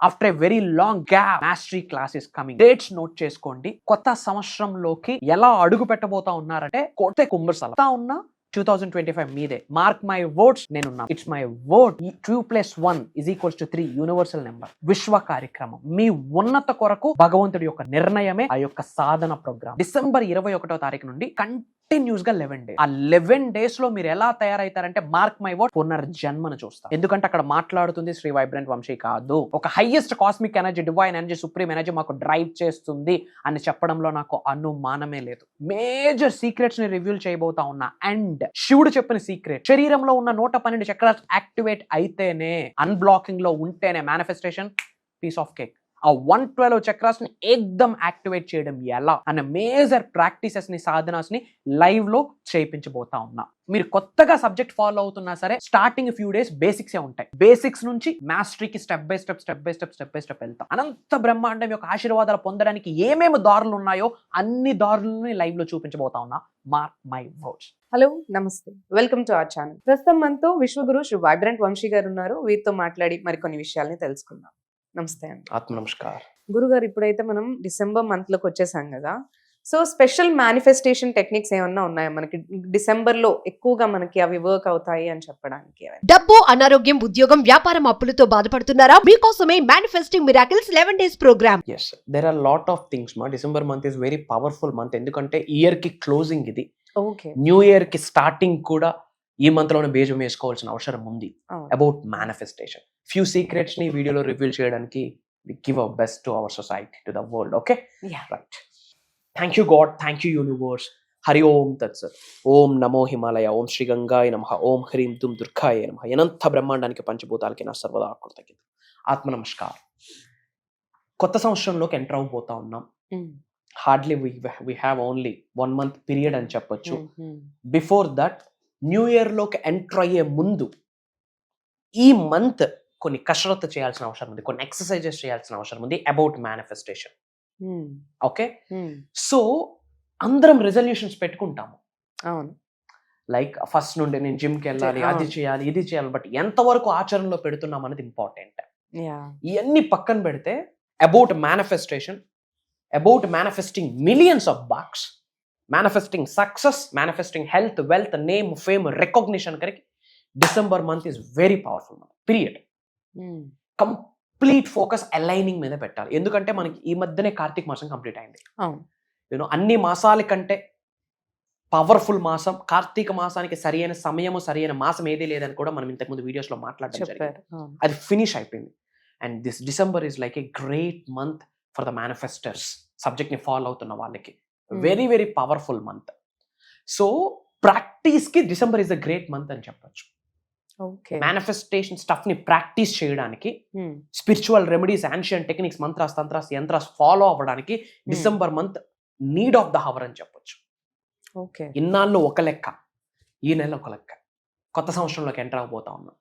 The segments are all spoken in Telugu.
After a very long gap mastery class is coming. Dates note చేసుకోండి. కొత్త సంవత్సరంలోకి ఎలా అడుగు పెట్టబోతా ఉన్నారంటే కొత్త కుంభస్థలం ఉన్న 2025 మీదే. మార్క్ మై వర్డ్స్, నేనున్నా. It's my word. 2+1 = 3 universal number. విశ్వ కార్యక్రమం మీ ఉన్నత కొరకు భగవంతుడి యొక్క నిర్ణయమే ఆ యొక్క సాధన ప్రోగ్రామ్. డిసెంబర్ 21వ తారీఖు నుండి కంటిన్యూస్ గా 11 days. ఆ 11 days లో మీరు ఎలా తయారైతారంటే మార్క్ మై వర్డ్, పునర్జన్మను చూస్తారు. ఎందుకంటే అక్కడ మాట్లాడుతుంది శ్రీ వైబ్రెంట్ వంశీ కాదు. ఒక highest cosmic energy, divine energy, supreme energy మాకు డ్రైవ్ చేస్తుంది అని చెప్పడంలో నాకు అనుమానమే లేదు. మేజర్ సీక్రెట్స్ ని రివీల్ చేయబోతా ఉన్నా. అండ్ శివుడు చెప్పిన సీక్రెట్, శరీరంలో ఉన్న 112 చక్రాస్ యాక్టివేట్ అయితేనే, అన్బ్లాకింగ్ లో ఉంటేనే మేనిఫెస్టేషన్ పీస్ ఆఫ్ కేక్. ఆ 112 చక్రాస్ ని ఏకదం యాక్టివేట్ చేయడం ఎలా అనే మేజర్ ప్రాక్టీసెస్ ని, సాధనాస్ ని లైవ్ లో చేయించబోతా ఉన్నా. మీరు కొత్తగా సబ్జెక్ట్ ఫాలో అవుతున్నా సరే, స్టార్టింగ్ ఫ్యూ డేస్ బేసిక్స్ ఏ ఉంటాయి. బేసిక్స్ నుంచి మాస్టరీకి స్టెప్ బై స్టెప్ వెళ్తాం. అనంత బ్రహ్మాండం యొక్క ఆశీర్వాదాలు పొందడానికి ఏమేమి దారులు ఉన్నాయో అన్ని దారులని లైవ్ లో చూపించబోతా ఉన్నా. Mark my words. హలో, నమస్తే, వెల్కమ్ టు అవర్ ఛానల్. ప్రస్తుతం మనతో విశ్వగురు శ్రీ వైబ్రెంట్ వంశీ గారు ఉన్నారు. వీరితో మాట్లాడి మరికొన్ని విషయాల్ని తెలుసుకుందాం. నమస్తే అండి. ఆత్మ నమస్కారం. గురుగారు, ఇప్పుడైతే మనం డిసెంబర్ మంత్ లోకి వచ్చేసాం కదా. సో స్పెషల్ మేనిఫెస్టేషన్ టెక్నిక్స్ ఏమన్నా ఉన్నాయా మనకి డిసెంబర్ లో ఎక్కువగా మనకి అవి వర్క్ అవుతాయి అని చెప్పడానికి? డబ్బు, అనారోగ్యం, ఉద్యోగం, వ్యాపారం, అప్పులతో బాధపడుతున్నారా? మీకోసమే manifesting miracles 11 days programme. yes, there are lot of things ma. December month is very powerful month. ఎందుకంటే ఇయర్ కి క్లోజింగ్ ఇది. ఓకే, న్యూ ఇయర్ కి స్టార్టింగ్ కూడా ఈ మంత్ లోనే బేజం వేసుకోవాల్సిన అవసరం ఉంది. అబౌట్ మేనిఫెస్టేషన్ ఫ్యూ సీక్రెట్స్ ని వీడియోలో రివీల్ చేయడానికి we give our best to our society, to the world. Okay, yeah, right. Thank you God, thank you universe. Hari Om Tat Sat. Om Namo Himalaya, Om Shri Gangaya Namaha, Om Hrim Dum Durgaya Namaha. Yananta బ్రహ్మాండానికి పంచభూతాలకి నా సర్వదా కృతజ్ఞత. ఆత్మ నమస్కారం. కొత్త సంవత్సరంలోకి ఎంటర్ అవబోతా ఉన్నాం. Hardly we have only 1 month period అని చెప్పొచ్చు. బిఫోర్ దట్, న్యూ ఇయర్ లోకి ఎంటర్ అయ్యే ముందు ఈ మంత్ కొన్ని కసరత్తు చేయాల్సిన అవసరం ఉంది, కొన్ని ఎక్సర్సైజెస్ చేయాల్సిన అవసరం ఉంది అబౌట్ మేనిఫెస్టేషన్. ఓకే, సో అందరం రెజల్యూషన్స్ పెట్టుకుంటాము. అవును, లైక్ ఫస్ట్ నుండి నేను జిమ్కి వెళ్ళాలి, అది చేయాలి, ఇది చేయాలి. బట్ ఎంతవరకు ఆచరణలో పెడుతున్నాం అనేది ఇంపార్టెంట్. ఇవన్నీ పక్కన పెడితే about manifestation, about manifesting millions of bucks, manifesting success, manifesting health, wealth, name, fame, recognition కరికి December month is very powerful month. Period. Complete focus aligning మీద పెట్టాలి. ఎందుకంటే మనకి ఈ మధ్యనే కార్తీక మాసం కంప్లీట్ అయింది. యూనో అన్ని మాసాల కంటే పవర్ఫుల్ మాసం కార్తీక మాసానికి. సరైన సమయము, సరైన మాసం ఏదీ లేదని కూడా మనం ఇంతకుముందు వీడియోస్ లో మాట్లాడడం జరిగింది. అది ఫినిష్ అయిపోయింది. And this December is like a great month for the manifesters. Subject ని ఫాలో అవుతున్న వాళ్ళకి very very powerful month. So practice కి December is a great month అని చెప్పొచ్చు. మేనిఫెస్టేషన్ స్టఫ్ ని ప్రాక్టీస్ చేయడానికి, spiritual remedies, ancient techniques, mantras, tantras, yantras follow అవ్వడానికి December month need of the hour అని చెప్పొచ్చు. ఇన్నాళ్ళు ఒక లెక్క, ఈ నెల ఒక లెక్క. కొత్త సంవత్సరంలోకి ఎంటర్ అవబోతా ఉన్నాం.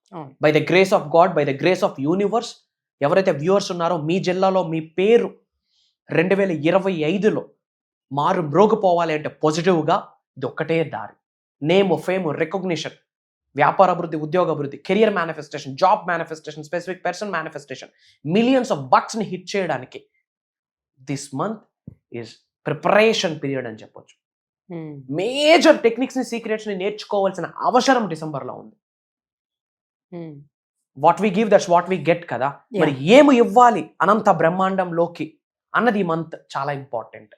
By the grace of God, by the grace of universe, ఎవరైతే వ్యూవర్స్ ఉన్నారో మీ జిల్లాలో మీ పేరు 2025లో మారు మ్రోగిపోవాలి అంటే పాజిటివ్గా ఇది ఒక్కటే దారి. నేమ్, ఫేమ్, రికగ్నిషన్, వ్యాపార అభివృద్ధి, ఉద్యోగ అభివృద్ధి, career manifestation, job manifestation, specific person manifestation, millions of bucks ని హిట్ చేయడానికి this month is preparation period అని చెప్పొచ్చు. మేజర్ టెక్నిక్స్ ని, సీక్రెట్స్ ని నేర్చుకోవాల్సిన అవసరం డిసెంబర్ లో ఉంది. What we give that's what we get కదా. మరి ఏమి ఇవ్వాలి అనంత బ్రహ్మాండంలోకి అన్నది ఈ మంత్ చాలా ఇంపార్టెంట్.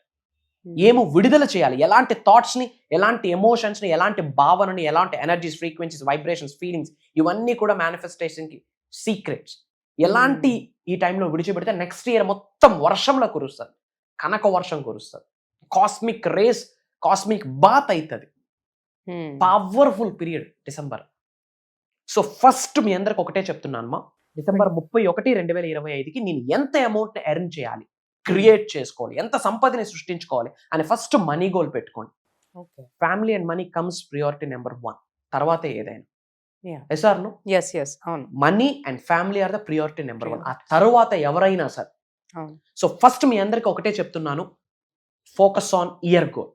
ఏమో విడుదల చేయాలి, ఎలాంటి థాట్స్ ని, ఎలాంటి ఎమోషన్స్ ని, ఎలాంటి భావనని, ఎలాంటి ఎనర్జీస్, ఫ్రీక్వెన్సీస్, వైబ్రేషన్స్, ఫీలింగ్స్, ఇవన్నీ కూడా మేనిఫెస్టేషన్ కి సీక్రెట్స్. ఎలాంటి ఈ టైంలో విడిచిపెడితే నెక్స్ట్ ఇయర్ మొత్తం వర్షంలో కురుస్తుంది, కనక వర్షం కురుస్తుంది, కాస్మిక్ రేస్, కాస్మిక్ బాత్ అవుతుంది. Powerful period December. So first మీ అందరికి ఒకటే చెప్తున్నానమ్మా, డిసెంబర్ 31, 2025కి నేను ఎంత అమౌంట్ ని ఎర్న్ చేయాలి, క్రియేట్ చేసుకోవాలి, ఎంత సంపదని సృష్టించుకోవాలి అని ఫస్ట్ మనీ గోల్ పెట్టుకోండి. Family and money comes priority number 1, తర్వాత ఏదైనా. Money and family are the priority number 1. ఆ తర్వాత ఎవరైనా సార్. సో ఫస్ట్ మీ అందరికి ఒకటే చెప్తున్నాను, focus on year goal.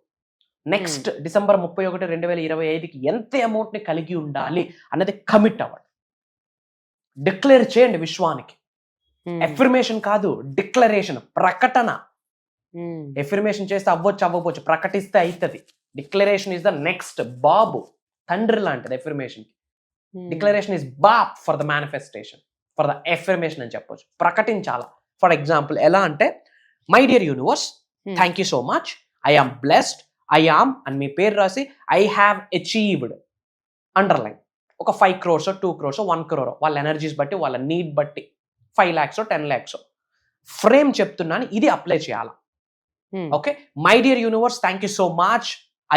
Next December 31, 2025కి ఎంత అమౌంట్ ని కలిగి ఉండాలి అన్నది కమిట్ అవ్వండి, డిక్లేర్ చేయండి విశ్వానికి. ఎఫర్మేషన్ కాదు, డిక్లరేషన్, ప్రకటన. ఎఫర్మేషన్ చేస్తే అవ్వచ్చు అవ్వకపోవచ్చు, ప్రకటిస్తే అవుతుంది. డిక్లరేషన్ ఇస్ ద నెక్స్ట్ బాబు, తండ్రి లాంటిది ఎఫర్మేషన్. డిక్లరేషన్ ఇస్ బాప్ for the manifestation, for the affirmation అని చెప్పొచ్చు. ప్రకటించాలా. ఫర్ ఎగ్జాంపుల్ ఎలా అంటే, my dear universe, thank you so much, I am blessed, I am అని మీ పేరు రాసి ఐ హ్యావ్ అచీవ్డ్ అండర్లైన్ ఒక 5 crores 2 crores 1 crore వాళ్ళ ఎనర్జీస్ బట్టి, వాళ్ళ నీడ్ బట్టి 5 lakhs 10 lakhs ఫ్రేమ్ చెప్తున్నాను, ఇది అప్లై చేయాలా. Okay, my dear universe, thank you so much,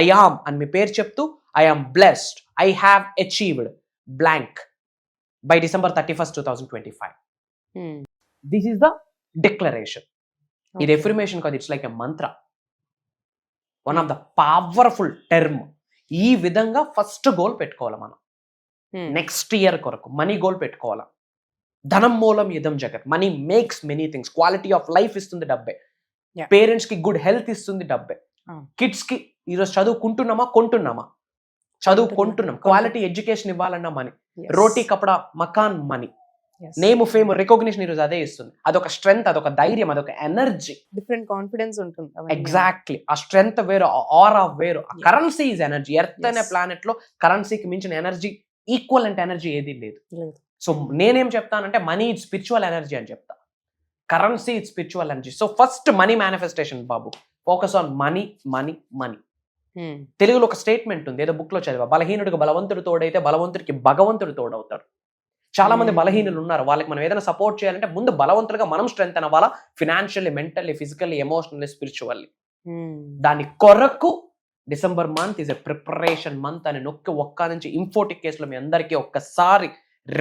I am అని మీ పేరు చెప్తూ I am blessed, I have achieved blank by December 31st 2025. This is the declaration. ఇది ఎఫర్మేషన్ కాదు, it's like a mantra, one of the powerful term. ఈ విధంగా ఫస్ట్ గోల్ పెట్టుకోవాలి మనం. నెక్స్ట్ ఇయర్ కొరకు మనీ గోల్ పెట్టుకోవాలా. ధనం మూలం ఇదం జగత్, money makes many things. Quality of life ఇస్తుంది డబ్బే, పేరెంట్స్ కి గుడ్ హెల్త్ ఇస్తుంది డబ్బే, కిడ్స్ కి ఈరోజు చదువుకుంటున్నామా కొంటున్నామా, చదువుకుంటున్నాం, క్వాలిటీ ఎడ్యుకేషన్ ఇవ్వాలన్నా మనీ, రోటీ కపడా మకాన్ మనీ, నేమ్ ఫేమ్ రికగ్నిషన్ ఈరోజు అదే ఇస్తుంది. అదొక స్ట్రెంగ్త్, అదొక ధైర్యం, అదొక ఎనర్జీ, డిఫరెంట్ కాన్ఫిడెన్స్ ఉంటుంది. ఎగ్జాక్ట్లీ. ఆ స్ట్రెంగ్త్ వేరు, ఆ ఆరా వేరు. Currency is energy. ఎర్త్ అనే ప్లానెట్ లో కరెన్సీకి మించిన ఎనర్జీ, ఈక్వల్ ఎనర్జీ ఏది లేదు. సో నేనేం చెప్తానంటే, మనీ ఇట్ స్పిరిచువల్ ఎనర్జీ అని చెప్తా, currency it spiritual energy. So first money manifestation Babu, focus on money money money. తెలుగులో ఒక స్టేట్మెంట్ ఉంది, ఏదో బుక్ లో చదివా, బలహీనుడికి బలవంతుడు తోడైతే బలవంతుడికి భగవంతుడు తోడవుతాడు. చాలా మంది బలహీనులు ఉన్నారు, వాళ్ళకి మనం ఏదైనా సపోర్ట్ చేయాలంటే ముందు బలవంతులుగా మనం స్ట్రెంత్ అవ్వాలా, financially, mentally, physically, emotionally, spiritually. దాని కొరకు December month is a preparation month అని నొక్కి ఒక్క నుంచి ఇంఫోటిక్ కేసులో మీ అందరికీ ఒక్కసారి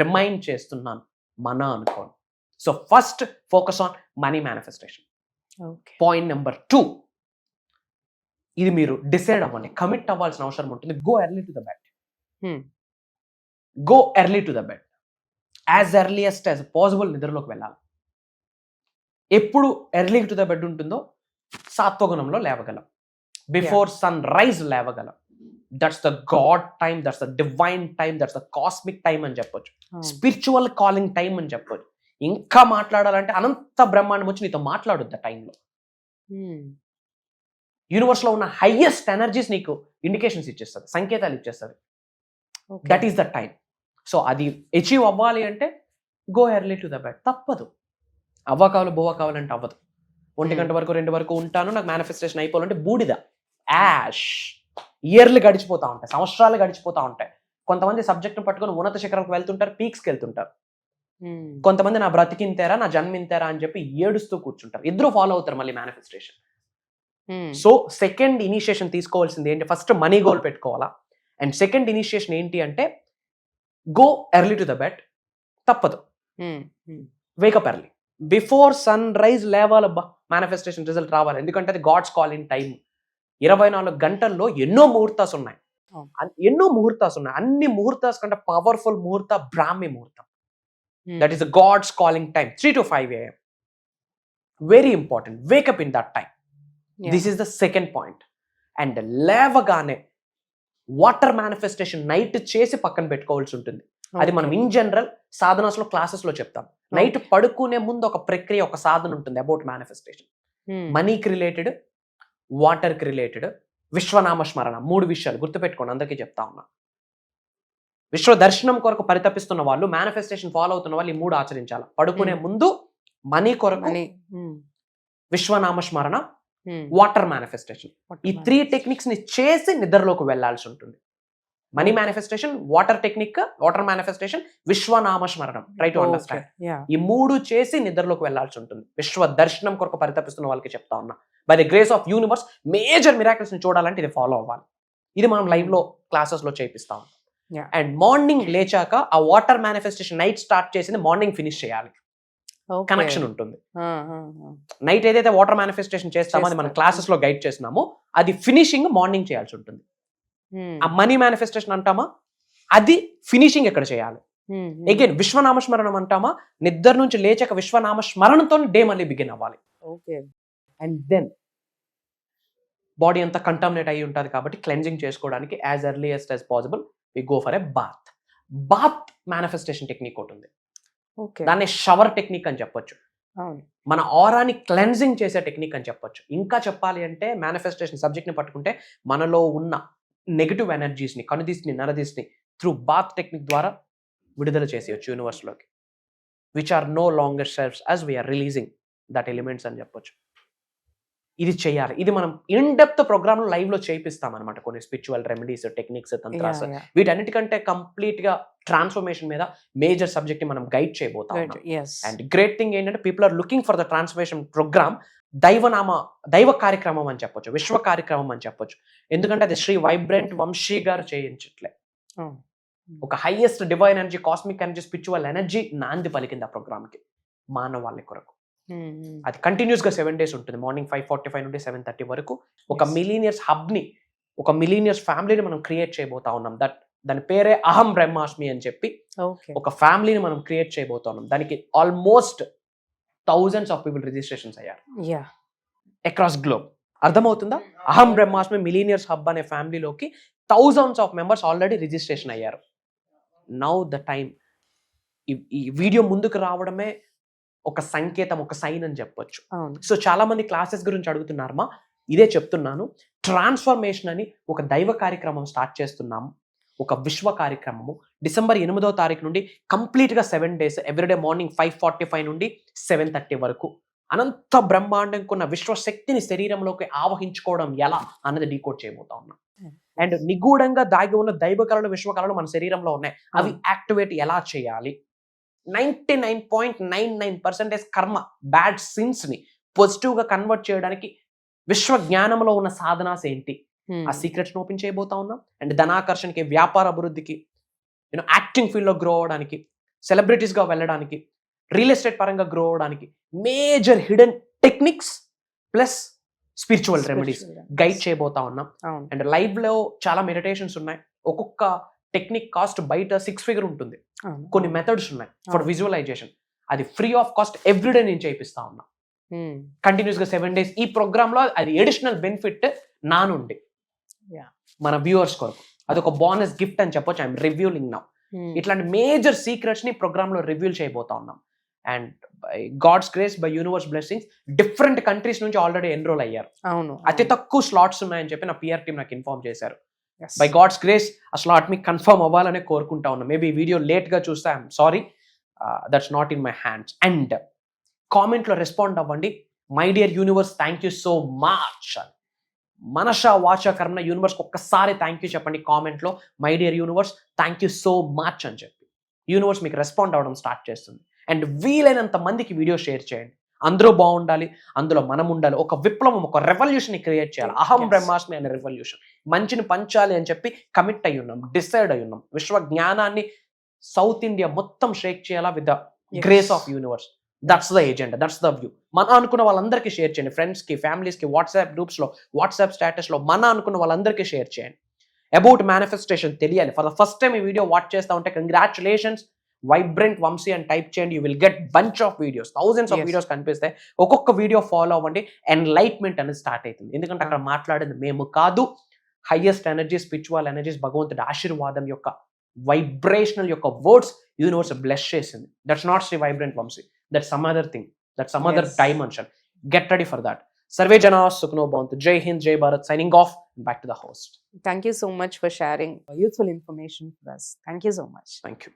రిమైండ్ చేస్తున్నాను, మన అనుకోండి. So first focus on money manifestation. Point number 2, ఇది మీరు డిసైడ్ అవ్వండి, కమిట్ అవ్వాల్సిన అవసరం ఉంటుంది. Go early to the bed. Go early to the bed, as earliest as possible నిద్రలోకి వెళ్ళాలి. ఎప్పుడు ఎర్లీ టు ద బెడ్ ఉంటుందో సాత్వగుణంలో లేవగలం, బిఫోర్ సన్ రైజ్ లేవగలం. That's the God time, that's the divine time, that's the cosmic time అని చెప్పొచ్చు, స్పిరిచువల్ కాలింగ్ టైమ్ అని చెప్పొచ్చు. ఇంకా మాట్లాడాలంటే అనంత బ్రహ్మాండం వచ్చి నీతో మాట్లాడుద్ది ఆ టైంలో. యూనివర్స్ లో ఉన్న హైయెస్ట్ ఎనర్జీస్ నీకు ఇండికేషన్స్ ఇచ్చేస్తుంది, సంకేతాలు ఇచ్చేస్తుంది. That is the time. So అది అచీవ్ అవ్వాలి అంటే go early to the bed. తప్పదు, అవ్వ కావాలి బువ్వ కావాలంటే అవ్వదు. 1 గంట వరకు 2 వరకు ఉంటాను, నాకు మేనిఫెస్టేషన్ అయిపోవాలంటే బూడిద, యాష్. ఇయర్లు గడిచిపోతా ఉంటాయి, సంవత్సరాలు గడిచిపోతా ఉంటాయి. కొంతమంది సబ్జెక్ట్ పట్టుకొని ఉన్నత శిఖరాలకు వెళ్తుంటారు, పీక్స్కి వెళ్తుంటారు. కొంతమంది నా బ్రతికింతారా, నా జన్మింతారా అని చెప్పి ఏడుస్తూ కూర్చుంటారు. ఇద్దరు ఫాలో అవుతారు మళ్ళీ మేనిఫెస్టేషన్. సో సెకండ్ ఇనిషియేషన్ తీసుకోవాల్సింది ఏంటి, ఫస్ట్ మనీ గోల్ పెట్టుకోవాలా. అండ్ సెకండ్ ఇనిషియేషన్ ఏంటి అంటే go early to the bed. తప్పదు, wake up early, before sunrise లేవాలబ్బా, మేనిఫెస్టేషన్ రిజల్ట్ రావాలి. ఎందుకంటే అది గాడ్స్ కాలింగ్ టైం. 24 గంటల్లో ఎన్నో ముహూర్తాస్ ఉన్నాయి, అన్ని ముహూర్తాస్ కంటే పవర్ఫుల్ ముహూర్త బ్రాహ్మీ ముహూర్తం. That is God's calling time, 3 to 5 AM. Very important, wake up in that time. This is the second point. And లేవగానే వాటర్ మేనిఫెస్టేషన్ నైట్ చేసి పక్కన పెట్టుకోవాల్సి ఉంటుంది. అది మనం ఇన్ జనరల్ సాధనాస్ లో క్లాసెస్ లో చెప్తాం. నైట్ పడుకునే ముందు ఒక ప్రక్రియ, ఒక సాధన ఉంటుంది అబౌట్ మేనిఫెస్టేషన్. మనీకి రిలేటెడ్, వాటర్ కి రిలేటెడ్, విశ్వనామ స్మరణ. 3 విషయాలు గుర్తుపెట్టుకోండి, అందరికీ చెప్తా ఉన్నా. విశ్వ దర్శనం కొరకు పరితపిస్తున్న వాళ్ళు, మేనిఫెస్టేషన్ ఫాలో అవుతున్న వాళ్ళు ఈ 3 ఆచరించాలి. పడుకునే ముందు మనీ కొరకు, విశ్వనామ స్మరణ, వాటర్ మేనిఫెస్టేషన్. ఈ 3 టెక్నిక్స్ ని చేసి నిద్రలోకి వెళ్లాల్సి ఉంటుంది. Money manifestation, water technique, water manifestation, విశ్వనామ స్మరణం. Try to understand. ఈ 3 చేసి నిద్రలోకి వెళ్లాల్సి ఉంటుంది. విశ్వ దర్శనం కొరకు పరితపిస్తున్న వాళ్ళకి చెప్తా ఉన్నా. By the grace of universe major miracles ని చూడాలంటే ఇది ఫాలో అవ్వాలి. ఇది మనం లైవ్ లో క్లాసెస్ లో చేపిస్తాం. అండ్ మార్నింగ్ లేచాక ఆ వాటర్ మేనిఫెస్టేషన్ నైట్ స్టార్ట్ చేసింది మార్నింగ్ ఫినిష్ చేయాలి. కనెక్షన్ ఉంటుంది. నైట్ ఏదైతే వాటర్ మేనిఫెస్టేషన్ చేస్తామో అది మన క్లాసెస్ లో గైడ్ చేస్తున్నామో అది ఫినిషింగ్ మార్నింగ్ చేయాల్సి ఉంటుంది. ఆ మనీ మేనిఫెస్టేషన్ అంటామా, అది ఫినిషింగ్ ఎక్కడ చేయాలి. అగైన్ విశ్వనామస్మరణం అంటామా, నిద్ర నుంచి లేచాక విశ్వనామ స్మరణతో డే మళ్ళీ బిగిన్ అవ్వాలి. అండ్ దెన్ బాడీ అంతా కంటామినేట్ అయ్యి ఉంటుంది కాబట్టి క్లెన్జింగ్ చేసుకోవడానికి as earliest as possible we go for a bath. Bath manifestation technique ఒకటి ఉంది. ఓకే. దాన్ని షవర్ టెక్నిక్ అని చెప్పొచ్చు. అవును. మన ఆరాని క్లెన్జింగ్ చేసే టెక్నిక్ అని చెప్పొచ్చు. ఇంకా చెప్పాలి అంటే మేనిఫెస్టేషన్ సబ్జెక్ట్ని పట్టుకుంటే మనలో ఉన్న నెగిటివ్ ఎనర్జీస్ని కనుదీసిని నరదీసిని త్రూ బాత్ టెక్నిక్ ద్వారా విడుదల చేసేయచ్చు యూనివర్స్లోకి, which are no longer selfs as we are releasing that elements అని చెప్పొచ్చు. ఇది చేయాలి. ఇది మనం ఇన్ డెప్త్ ప్రోగ్రామ్లో లైవ్లో చేయిస్తాం అనమాట. కొన్ని స్పిరిచువల్ రెమెడీస్, టెక్నిక్స్, తంత్రాస్, వీటన్నిటికంటే కంప్లీట్గా ట్రాన్స్ఫర్మేషన్ మీద మేజర్ సబ్జెక్ట్ని మనం గైడ్ చేయబోతాం. అండ్ గ్రేట్ థింగ్ ఏంటంటే people are looking for the transformation program. దైవ కార్యక్రమం అని చెప్పొచ్చు, విశ్వ కార్యక్రమం అని చెప్పొచ్చు. ఎందుకంటే అది శ్రీ వైబ్రెంట్ వంశీ గారు చేయించట్లే. ఒక highest divine energy, cosmic energy, spiritual energy నాంది పలికింది ఆ ప్రోగ్రామ్కి మానవాళి కొరకు. అది కంటిన్యూస్ గా 7 days ఉంటుంది. మార్నింగ్ 5:45 నుండి 7:30 వరకు ఒక మిలీనియర్స్ హబ్ ని, ఒక మిలీనియర్స్ ఫ్యామిలీని మనం క్రియేట్ చేయబోతా ఉన్నాం. దాని పేరే అహం బ్రహ్మాస్మి అని చెప్పి ఒక ఫ్యామిలీని మనం క్రియేట్ చేయబోతా ఉన్నాం. దానికి almost thousands of people registrations అయ్యారు అక్రాస్ గ్లోబ్. అర్థమవుతుందా? అహం బ్రహ్మాస్మి మిలీనియర్స్ హబ్ అనే ఫ్యామిలీలోకి thousands of members already registration అయ్యారు. Now the time. ఈ వీడియో ముందుకు రావడమే ఒక సంకేతం, ఒక సైన్ అని చెప్పొచ్చు. సో చాలా మంది క్లాసెస్ గురించి అడుగుతున్నారమ్మా, ఇదే చెప్తున్నాను. ట్రాన్స్ఫర్మేషన్ అని ఒక దైవ కార్యక్రమం స్టార్ట్ చేస్తున్నాము, ఒక విశ్వ కార్యక్రమము. December 8వ తారీఖు నుండి కంప్లీట్గా 7 days, ఎవ్రీడే మార్నింగ్ 5:45 నుండి 7:30 వరకు అనంత బ్రహ్మాండంకున్న విశ్వశక్తిని శరీరంలోకి ఆవహించుకోవడం ఎలా అన్నది డీకోడ్ చేయబోతా ఉన్నాం. అండ్ నిగూఢంగా దాగి ఉన్న దైవ కళలు, విశ్వ కళలు మన శరీరంలో ఉన్నాయి. అవి యాక్టివేట్ ఎలా చేయాలి? 99.99% కర్మ, బ్యాడ్ సిన్స్ ని పాజిటివ్ గా కన్వర్ట్ చేయడానికి విశ్వ జ్ఞానంలో ఉన్న సాధనాస్ ఏంటి, ఆ సీక్రెట్స్ ఓపెన్ చేయబోతా ఉన్నాం. అండ్ ధనాకర్షణకి, వ్యాపార అభివృద్ధికి, యాక్టింగ్ ఫీల్డ్ లో గ్రో అవడానికి, సెలబ్రిటీస్ గా వెళ్ళడానికి, రియల్ ఎస్టేట్ పరంగా గ్రో అవడానికి major hidden techniques plus spiritual remedies guide చేయబోతా ఉన్నాం. అండ్ లైవ్ లో చాలా మెడిటేషన్స్ ఉన్నాయి. ఒక్కొక్క టెక్నిక్ కాస్ట్ బయట 6 figure ఉంటుంది. కొన్ని మెథడ్స్ ఉన్నాయి ఫర్ విజువలైజేషన్. అది ఫ్రీ ఆఫ్ కాస్ట్ ఎవ్రీడే నేను చేయిస్తా ఉన్నా కంటిన్యూస్ గా 7 days. ఈ ప్రోగ్రామ్ లో అది ఎడిషనల్ బెనిఫిట్ నా నుండి మన వ్యూవర్స్ కొరకు, అది ఒక బోనస్ గిఫ్ట్ అని చెప్పొచ్చు. I'm revealing now. ఇట్లాంటి మేజర్ సీక్రెట్స్ ని ప్రోగ్రామ్ లో రివ్యూల్ చేయబోతా ఉన్నాం. And by God's grace, by universe blessings, different countries నుంచి ఆల్రెడీ ఎన్రోల్ అయ్యారు. అతి తక్కువ స్లాట్స్ ఉన్నాయని చెప్పి నా పిఆర్ టీమ్ నాకు ఇన్ఫార్మ్ చేశారు. బై గాడ్స్ గ్రేస్ ఆ స్లాట్ మీకు కన్ఫర్మ్ అవ్వాలనే కోరుకుంటా ఉన్నా. మేబీ వీడియో లేట్ గా చూస్తే I'm sorry, that's not in my hands. And comment లో రెస్పాండ్ అవ్వండి. My dear universe, thank you so much. మనష వాచ కర్మ యూనివర్స్ ఒక్కసారి థ్యాంక్ యూ చెప్పండి కామెంట్ లో. My dear universe, thank you so much అని చెప్పి యూనివర్స్ మీకు రెస్పాండ్ అవ్వడం స్టార్ట్ చేస్తుంది. అండ్ వీలైనంత మందికి వీడియో షేర్ చేయండి. అందరూ బాగుండాలి, అందులో మనం ఉండాలి. ఒక విప్లవం, ఒక రెవల్యూషన్ క్రియేట్ చేయాలి. అహం బ్రహ్మాస్మి అనే రెవల్యూషన్. మంచిని పంచాలి అని చెప్పి కమిట్ అయి ఉన్నాం, డిసైడ్ అయి ఉన్నాం. విశ్వ జ్ఞానాన్ని సౌత్ ఇండియా మొత్తం షేక్ చేయాలా with the grace of universe. That's the agenda, that's the view. మన అనుకున్న వాళ్ళందరికీ షేర్ చేయండి. ఫ్రెండ్స్ కి, ఫ్యామిలీస్ కి, వాట్సాప్ గ్రూప్స్ లో, వాట్సాప్ స్టేటస్ లో మన అనుకున్న వాళ్ళందరికీ షేర్ చేయండి. అబౌట్ మేనిఫెస్టేషన్ తెలియాలి. ఫర్ ద ఫస్ట్ టైం ఈ వీడియో వాచ్ చేస్తా ఉంటే కంగ్రాచులేషన్స్. వైబ్రెంట్ వంశీ అని టైప్ చేయండి. You will get bunch of videos, thousands of videos కనిపిస్తాయి. ఒక్కొక్క వీడియో ఫాలో అవ్వండి. ఎన్లైట్మెంట్ అనేది స్టార్ట్ అవుతుంది. ఎందుకంటే అక్కడ మాట్లాడేది మేము కాదు, హైయెస్ట్ ఎనర్జీ, స్పిరిచువల్ ఎనర్జీస్, భగవంతుడి ఆశీర్వాదం యొక్క వైబ్రేషనల్ యొక్క వర్డ్స్ యూనివర్స్ బ్లెస్ చేసింది. That's not Shri vibrant Vamshi, that's some other thing, that's some other dimension. Get ready for that. సర్వే జనా సుఖనో భవంతు. Jai Hind, Jai Bharat. Signing off. Back to the host. Thank you so much for sharing useful information for us. Thank you so much. Thank you.